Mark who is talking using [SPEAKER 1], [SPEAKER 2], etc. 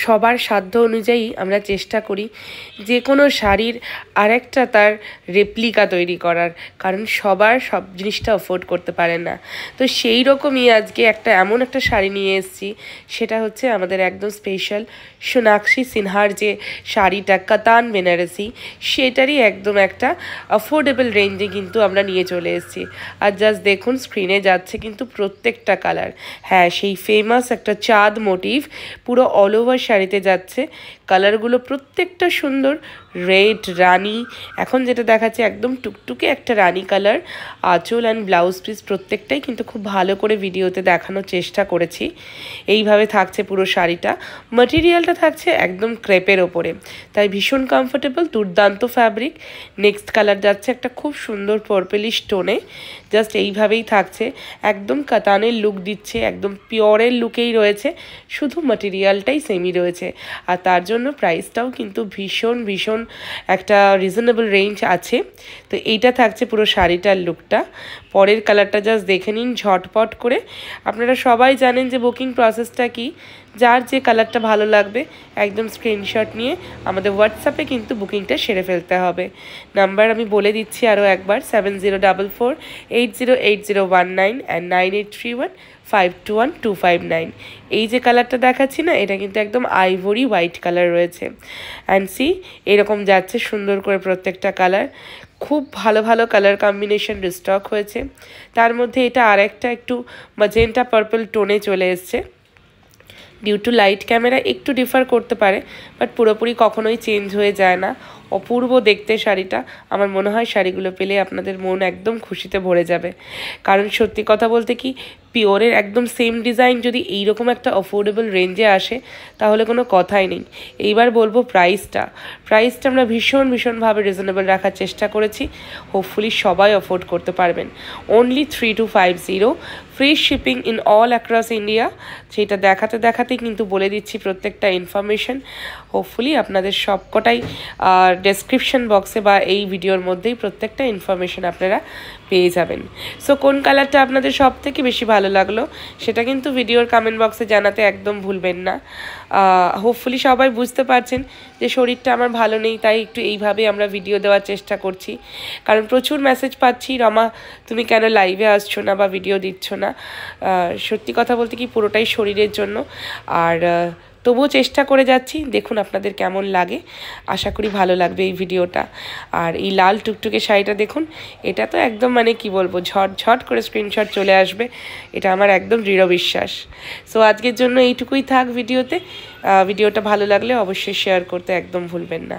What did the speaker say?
[SPEAKER 1] সবার সাধ্য অনুযায়ী আমরা চেষ্টা করি যে কোনো শাড়ির আরেকটা তার রেপ্লিকা তৈরি করার, কারণ সবার সব জিনিসটা অ্যাফোর্ড করতে পারে না। তো সেই রকমই আজকে এমন একটা শাড়ি নিয়ে এসেছি, সেটা হচ্ছে আমাদের একদম স্পেশাল সোনাক্ষী সিনহার যে শাড়িটা কাতান বেনারসি, সেটারই একদম একটা অ্যাফোর্ডেবল রেঞ্জে কিন্তু আমরা নিয়ে চলে এসেছি। আর জাস্ট দেখুন স্ক্রিনে যাচ্ছে কিন্তু প্রত্যেকটা কালার, হ্যাঁ সেই ফেমাস একটা চাঁদ মোটিভ পুরো অল ওভার শাড়িতে যাচ্ছে। কালারগুলো প্রত্যেকটা সুন্দর, রেড, রানি, এখন যেটা দেখাচ্ছে একদম টুকটুকে একটা রানি কালার। আঁচল অ্যান্ড ব্লাউজ পিস প্রত্যেকটাই কিন্তু খুব ভালো করে ভিডিওতে দেখানোর চেষ্টা করেছি। এইভাবে থাকছে পুরো শাড়িটা। ম্যাটেরিয়ালটা থাকছে একদম ক্রেপের ওপরে, তাই ভীষণ কমফোর্টেবল, দুর্দান্ত ফ্যাব্রিক। নেক্সট কালার যাচ্ছে একটা খুব সুন্দর পার্পলিশ টোনে, জাস্ট এইভাবেই থাকছে, একদম কাতানের লুক দিচ্ছে, একদম পিওরের লুকেই রয়েছে, শুধু ম্যাটেরিয়ালটাই সেমই রয়েছে। আর তার জন্য প্রাইসটাও কিন্তু ভীষণ ভীষণ একটা রিজনেবল রেঞ্জ আছে। তো এইটা থাকছে পুরো শাড়িটার লুকটা। পরের কালারটা জাস্ট দেখে নিন ঝটপট করে। আপনারা সবাই জানেন যে বুকিং প্রসেসটা কি, যার যে কালারটা ভালো লাগবে একদম স্ক্রিনশট নিয়ে আমাদের হোয়াটসঅ্যাপে কিন্তু বুকিংটা সেরে ফেলতে হবে। নাম্বার আমি বলে দিচ্ছি আরও একবার, 7044808019 অ্যান্ড 9831521259। এই যে কালারটা দেখাচ্ছি না, এটা কিন্তু একদম আইভরি হোয়াইট কালার রয়েছে। অ্যান্ড সি এরকম যাচ্ছে সুন্দর করে প্রত্যেকটা কালার, খুব ভালো ভালো কালার কম্বিনেশন রিস্টক হয়েছে। তার মধ্যে এটা আরেকটা একটু ম্যাজেন্টা পার্পল টোনে চলে এসছে। ডিউ টু লাইট ক্যামেরা একটু ডিফার করতে পারে, বাট পুরোপুরি কখনোই চেঞ্জ হয়ে যায় না। অপূর্ব দেখতে শাড়িটা, আমার মনে হয় শাড়িগুলো পেলে আপনাদের মন একদম খুশিতে ভরে যাবে। কারণ সত্যি কথা বলতে কি, পিওরের একদম সেম ডিজাইন যদি এইরকম একটা অ্যাফোর্ডেবল রেঞ্জে আসে তাহলে কোনো কথাই নেই। এইবার বলবো প্রাইসটা আমরা ভীষণভাবে রিজনেবল রাখার চেষ্টা করেছি। হোপফুলি সবাই অ্যাফোর্ড করতে পারবেন। Only 3250, free shipping in all across India. সেটা দেখাতেই কিন্তু বলে দিচ্ছি প্রত্যেকটা ইনফরমেশন। হোপফুলি আপনাদের সবকটাই ডেসক্রিপশন বক্সে বা এই ভিডিওর মধ্যেই প্রত্যেকটা ইনফরমেশন আপনারা পেয়ে যাবেন। সো কোন কালারটা আপনাদের সব থেকে বেশি ভালো লাগলো সেটা কিন্তু ভিডিওর কমেন্ট বক্সে জানাতে একদম ভুলবেন না। হোপফুলি সবাই বুঝতে পারছেন যে শরীরটা আমার ভালো নেই, তাই একটু এইভাবে আমরা ভিডিও দেওয়ার চেষ্টা করছি। কারণ প্রচুর মেসেজ পাচ্ছি, রমা তুমি কেন লাইভে আসছো না বা ভিডিও দিচ্ছ না। সত্যি কথা বলতে কি পুরোটাই শরীরের জন্য, আর তবুও চেষ্টা করে যাচ্ছি। দেখুন আপনাদের কেমন লাগে, আশা করি ভালো লাগবে এই ভিডিওটা। আর এই লাল টুকটুকে শাড়িটা দেখুন, এটা তো একদম মানে কি বলবো, ঝট করে স্ক্রিনশট চলে আসবে, এটা আমার একদম দৃঢ় বিশ্বাস। সো আজকের জন্য এইটুকুই থাক ভিডিওতে। ভিডিওটা ভালো লাগলে অবশ্যই শেয়ার করতে একদম ভুলবেন না।